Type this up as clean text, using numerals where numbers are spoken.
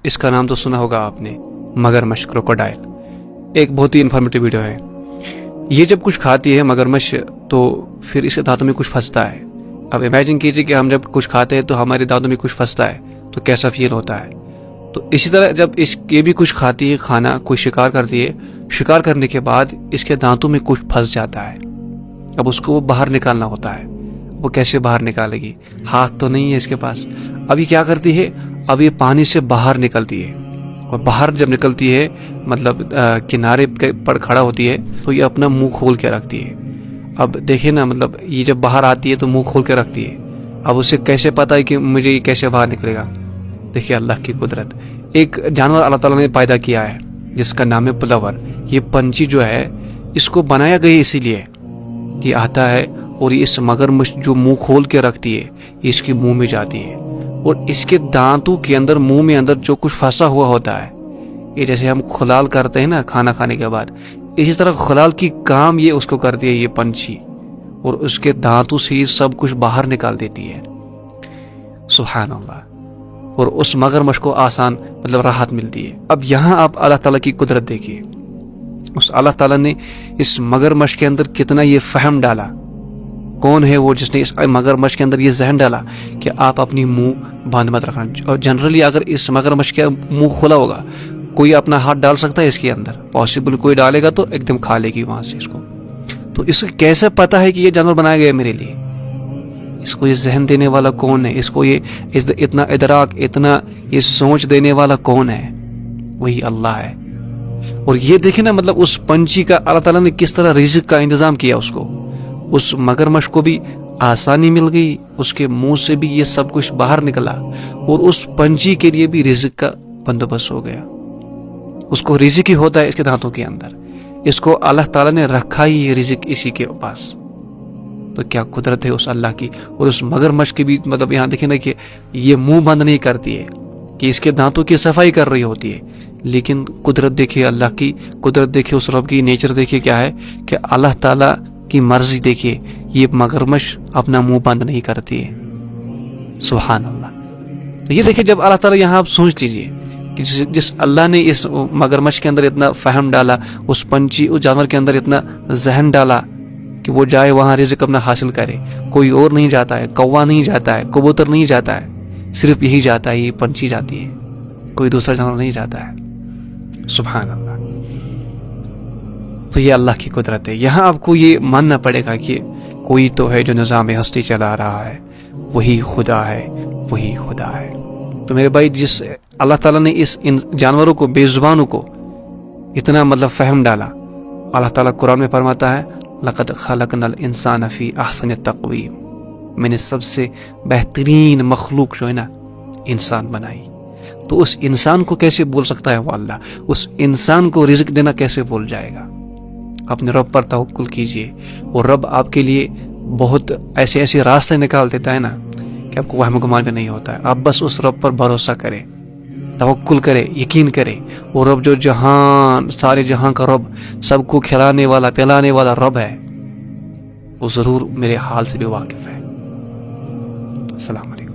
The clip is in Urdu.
اس کا نام تو سنا ہوگا آپ نے، مگرمچھ کروکوڈائل۔ ایک بہت ہی انفارمیٹیو ویڈیو ہے۔ یہ جب کچھ کھاتی ہے مگرمچھ تو پھر اس کے دانتوں میں کچھ پھنستا ہے۔ اب امیجن کیجیے کہ ہم جب کچھ کھاتے ہیں تو ہمارے دانتوں میں کچھ پھنستا ہے تو کیسا فیل ہوتا ہے۔ تو اسی طرح جب یہ بھی کچھ کھاتی ہے، کھانا کوئی شکار کرتی ہے، شکار کرنے کے بعد اس کے دانتوں میں کچھ پھنس جاتا ہے۔ اب اس کو وہ باہر نکالنا ہوتا ہے۔ وہ کیسے باہر نکالے گی؟ ہاتھ تو نہیں ہے اس کے پاس۔ اب یہ کیا کرتی ہے؟ اب یہ پانی سے باہر نکلتی ہے، اور باہر جب نکلتی ہے مطلب کنارے پر کھڑا ہوتی ہے تو یہ اپنا منہ کھول کے رکھتی ہے۔ اب دیکھیں نا، مطلب یہ جب باہر آتی ہے تو منہ کھول کے رکھتی ہے۔ اب اسے کیسے پتا ہے کہ مجھے یہ کیسے باہر نکلے گا؟ دیکھیے اللہ کی قدرت۔ ایک جانور اللہ تعالیٰ نے پیدا کیا ہے جس کا نام ہے پلاور۔ یہ پنچھی جو ہے اس کو بنایا گیا اسی لیے کہ آتا ہے اور اس مگرمچھ جو منہ کھول کے رکھتی ہے یہ اس کے منہ میں جاتی ہے، اور اس کے دانتوں کے اندر، منہ میں اندر جو کچھ پھنسا ہوا ہوتا ہے، یہ جیسے ہم خلال کرتے ہیں نا کھانا کھانے کے بعد، اسی طرح خلال کی کام یہ اس کو کرتی ہے یہ پنچھی، اور اس کے دانتوں سے یہ سب کچھ باہر نکال دیتی ہے۔ سبحان اللہ۔ اور اس مگرمچھ کو آسان مطلب راحت ملتی ہے۔ اب یہاں آپ اللہ تعالیٰ کی قدرت دیکھیے، اس اللہ تعالیٰ نے اس مگرمچھ کے اندر کتنا یہ فہم ڈالا۔ کون ہے وہ جس نے اس مگرمچھ کے اندر یہ ذہن ڈالا کہ آپ اپنی منہ بند مت رکھنا؟ اور جنرلی اگر اس مگرمچھ کا منہ کھلا ہوگا، کوئی اپنا ہاتھ ڈال سکتا ہے اس کے اندر؟ پاسبل کوئی ڈالے گا تو ایک دم کھا لے گی وہاں سے اس کو۔ تو اس کو کیسے پتا ہے کہ یہ جانور بنایا گیا میرے لیے؟ اس کو یہ ذہن دینے والا کون ہے؟ اس کو یہ اتنا ادراک، اتنا یہ سوچ دینے والا کون ہے؟ وہی اللہ ہے۔ اور یہ دیکھیں نا، مطلب اس پنچھی کا اللہ تعالیٰ نے کس طرح رزق کا انتظام کیا اس کو۔ اس مگرمچھ کو بھی آسانی مل گئی، اس کے منہ سے بھی یہ سب کچھ باہر نکلا، اور اس پنچھی کے لیے بھی رزق کا بندوبست ہو گیا۔ اس کو رزق ہی ہوتا ہے اس کے دانتوں کے اندر، اس کو اللہ تعالیٰ نے رکھا ہی یہ رزق اسی کے پاس۔ تو کیا قدرت ہے اس اللہ کی۔ اور اس مگرمچھ کی بھی مطلب یہاں دیکھیں نا کہ یہ منہ بند نہیں کرتی ہے، کہ اس کے دانتوں کی صفائی کر رہی ہوتی ہے، لیکن قدرت دیکھیے اللہ کی، قدرت دیکھیے اس رب کی، نیچر دیکھیے کیا ہے کہ اللہ تعالیٰ کی مرضی دیکھیے، یہ مگرمچھ اپنا منہ بند نہیں کرتی ہے۔ سبحان اللہ۔ تو یہ دیکھیے جب اللہ تعالیٰ، یہاں آپ سوچ لیجیے کہ جس اللہ نے اس مگرمچھ کے اندر اتنا فہم ڈالا، اس پنچھی، اس جانور کے اندر اتنا ذہن ڈالا کہ وہ جائے وہاں رزق اپنا حاصل کرے، کوئی اور نہیں جاتا ہے، کوا نہیں جاتا ہے، کبوتر نہیں جاتا ہے، صرف یہی جاتا ہے، یہ پنچھی جاتی ہے، کوئی دوسرا جانور نہیں جاتا ہے۔ سبحان اللہ۔ تو یہ اللہ کی قدرت ہے۔ یہاں آپ کو یہ ماننا پڑے گا کہ کوئی تو ہے جو نظام ہستی چلا رہا ہے، وہی خدا ہے، وہی خدا ہے۔ تو میرے بھائی، جس اللہ تعالیٰ نے ان جانوروں کو، بے زبانوں کو اتنا مطلب فہم ڈالا، اللہ تعالیٰ قرآن میں فرماتا ہے لَقَدْ خَلَقْنَا الْإِنسَانَ فِي أَحْسَنِ تَقْوِيمٍ، میں نے سب سے بہترین مخلوق جو ہے نا انسان بنائی۔ تو اس انسان کو کیسے بول سکتا ہے وہ اللہ؟ اس انسان کو رزق دینا کیسے بول جائے گا؟ اپنے رب پر توکل کیجئے، اور رب آپ کے لیے بہت ایسے راستے نکال دیتا ہے نا کہ آپ کو وہم گمان بھی نہیں ہوتا ہے۔ آپ بس اس رب پر بھروسہ کریں، توکل کرے، یقین کرے، وہ رب جو جہان، سارے جہان کا رب، سب کو کھلانے والا، پلانے والا رب ہے، وہ ضرور میرے حال سے بھی واقف ہے۔ السلام علیکم۔